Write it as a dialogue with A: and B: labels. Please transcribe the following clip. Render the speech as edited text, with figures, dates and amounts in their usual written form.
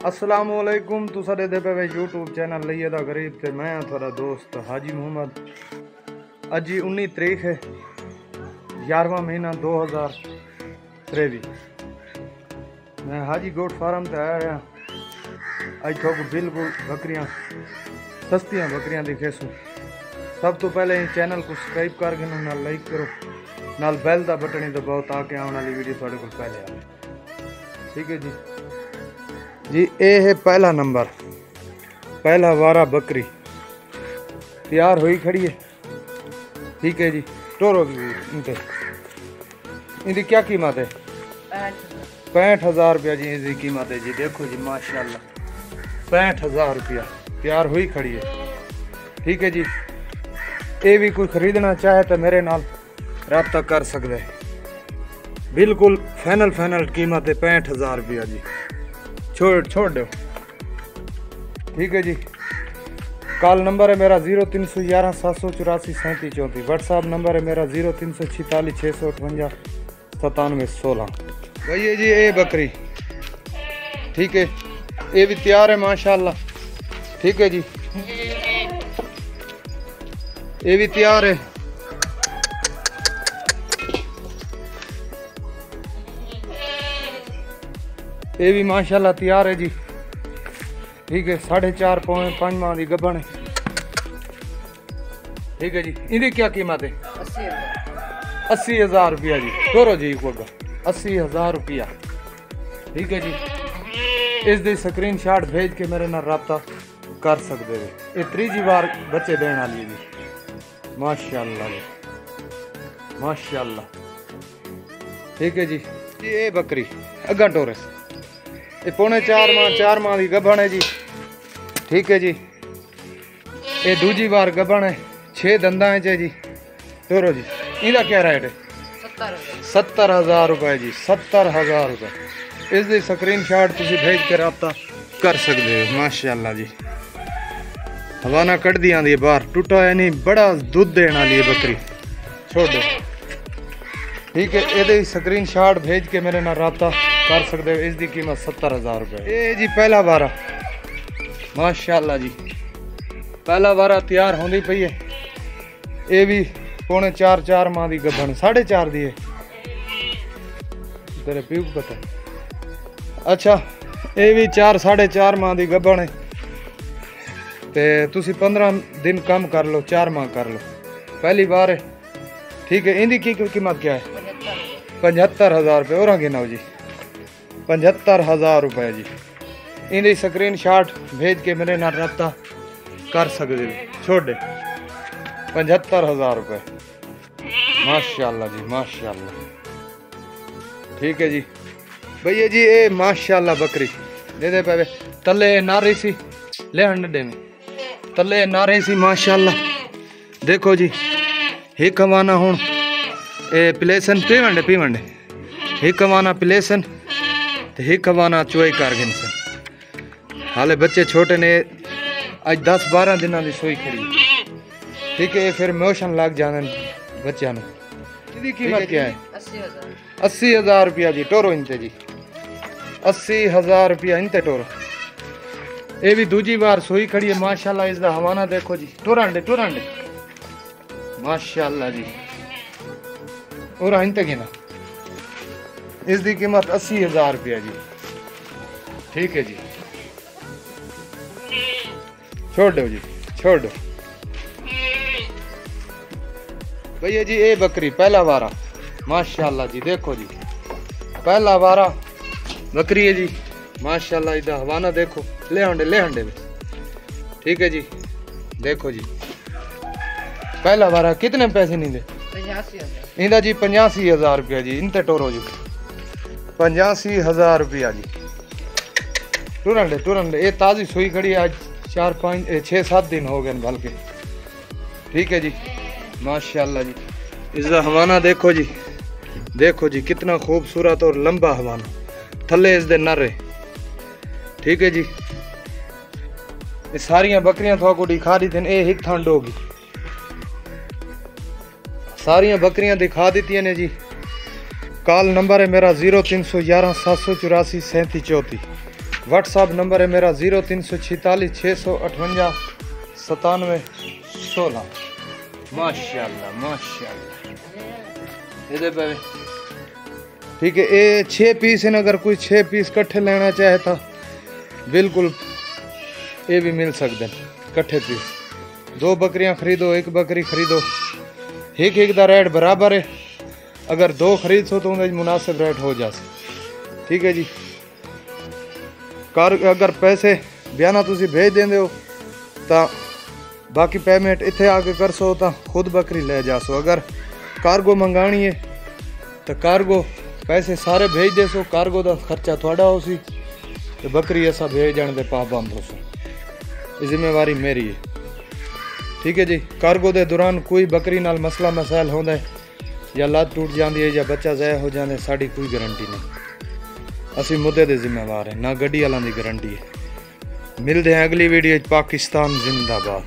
A: असलामुअलैकुम तुसा दे पे YouTube channel लइए दा गरीब ते मैं थोड़ा दोस्त हाजी मोहम्मद। अज 19 तारीख है 11वां महीना 2023। मैं हाजी गोट फार्म ते आया अज थोक बिल्कुल बकरियां सस्तियां बकरियां दिखेसू। सब तो पहले चैनल को सब्सक्राइब करके नाल लाइक करो, नाल बैल दा बटन दबाओ ताकि आने वाली वीडियो थोड़े को पहले आए। ठीक है जी जी। ये है पहला नंबर, पहला वारा बकरी तैयार हुई खड़ी है। ठीक है जी। टोरो भी इनकी क्या कीमत है? 65,000 रुपया जी इसकी कीमत है जी। देखो जी माशाल्लाह 65,000 रुपया तैयार हुई खड़ी है। ठीक है जी। ये भी कोई खरीदना चाहे तो मेरे नाल रब्ता कर सकते हैं। बिल्कुल फाइनल कीमत है 65,000 रुपया जी। छोड़ दो। ठीक है जी। कॉल नंबर है मेरा 0311 784 3734। व्हाट्सएप नंबर है मेरा 0346 658 9716। भैया जी ये बकरी ठीक है, ये भी तैयार है माशाल्लाह। ठीक है जी। ये भी तैयार है। ये भी माशाल्लाह तैयार है जी। ठीक है 4.5 माह की गब्बन है। ठीक है जी। इनकी क्या कीमत है? 80,000 रुपया जी। तोरो जी को 80,000 रुपया। ठीक है जी। इसकी स्क्रीन शॉट भेज के मेरे नाल रब्ता कर सकते हो। ये तीजी बार बच्चे देने वाली जी। माशाल्लाह जी माशाल्लाह। ठीक है जी। ये बकरी अग्गा टोरस ये 4.5 माह की गब्बन है जी। ठीक है जी। ये दूजी बार गब्बन है, 6 दंदा है जी। तोरो जी इनका क्या रेट है? 70,000 रुपये जी। 70,000 रुपये। इसकी स्क्रीन शॉट तुम भेज के रब्ता कर सकते हो। माशाल्लाह जी। हवाना कट दी आंदी है बाहर, टूटा है नहीं, बड़ा दूध देने वाली है बकरी। छोड़ दो। ठीक है। ये स्क्रीन शॉट भेज के मेरे नाल रब्ता कर सकते हो। इसकी कीमत 70,000 रुपये। ये जी पहला वारा माशाल्लाह जी। पहला वारा तैयार होंदी पई है। ये भी 4.5 माह की गब्बन, 4.5 दी है। तेरे प्यू को पता। अच्छा ये भी 4.5 माह की गब्बन है। ते तुसी 15 दिन कम कर लो, 4 माह कर लो, पहली बार है। ठीक है। इनकी कीमत क्या है? 75,000 रुपये। और गिनाओ जी 75,000 रुपये जी। इनकी स्क्रीन शॉट भेज के मेरे नाल रब्ता कर सकते हो। छोड़ दे। 75,000 रुपये। माशाल्लाह जी माशाल्लाह। ठीक है जी। भैया जी ये माशाल्लाह बकरी दे दे पे तले नारे सी ले हंडे में तले नारे सी माशाल्लाह। देखो जी एक हवाना हूँ प्लेसन पीवंडे एक हवाना प्लेसन तो एक हवाना चुआई कारगिन सन। हाले बच्चे छोटे ने, आज 10-12 दिन की सोई खड़ी। ठीक है। फिर मोशन लग जाने बच्चा ने। इसकी कीमत क्या है? 80,000 रुपया जी। टोरो इनते जी 80,000 रुपया इनते टोरो। ये भी दूजी बार सोई खड़ी है माशाल्लाह। इसका हवाना देखो जी। टुरांडे माशाल्लाह जी। और इनते गिना इसकी कीमत 80,000 रुपया जी। ठीक है जी। छोड़ दो जी छोड़ दो। भैया जी ये बकरी पहला वारा माशाल्लाह जी। देखो जी पहला वारा बकरी है जी माशाल्लाह। इधर हवाना देखो ले हंडे में। ठीक है जी। देखो जी पहला वारा कितने पैसे नहीं दे? 85,000 इंदा जी। 85,000 रुपया जी। इनते टोरो जी 85,000 रुपया जी। टुरंडे ये ताज़ी सोई खड़ी है। आज 4-5-6-7 दिन हो गए बल्कि। ठीक है जी माशाल्लाह जी। इसका हवाना देखो जी। देखो जी कितना खूबसूरत और लंबा हवाना, थले इसके नर है। ठीक है जी। ये सारिया बकरियां थोड़ा दिखा दी थी। एक ठंड होगी सारिया बकरियां दिखा दी ने जी। कॉल नंबर है मेरा 0311 784 3734। व्हाट्सअप नंबर है मेरा 0346 658 9716। माशाल्लाह माशाल्लाह। इधर पे ठीक है, ये 6 पीस है। अगर कोई 6 पीस कट्ठे लेना चाहे तो बिल्कुल ये भी मिल सकते हैं कट्ठे पीस। 2 बकरियां खरीदो, 1 बकरी खरीदो, एक दा रेट बराबर है। अगर 2 खरीद सो तो उन्हें मुनासिब रेट हो जाए। ठीक है जी। अगर पैसे बयाना तुसी भेज देंगे हो तो बाकी पेमेंट इत्थे आके कर सो तो खुद बकरी ले जा सो। अगर कार्गो मंगानी है तो कार्गो पैसे सारे भेज दे सो, कार्गो का खर्चा थोड़ा हो सी तो बकरी ऐसा भेज जाने दे पाबंद हो सो। ये जिम्मेवारी मेरी है। ठीक है जी। कार्गो के दौरान कोई बकरी नाल मसला मसाइल होता है या लत टूट जाती है या बच्चा ज़ाया हो जाता है, साड़ी कोई गारंटी नहीं। असी मुद्दे दे जिम्मेवार हैं, ना गड्डी वालों की गारंटी है। मिलते हैं अगली वीडियो। पाकिस्तान जिंदाबाद।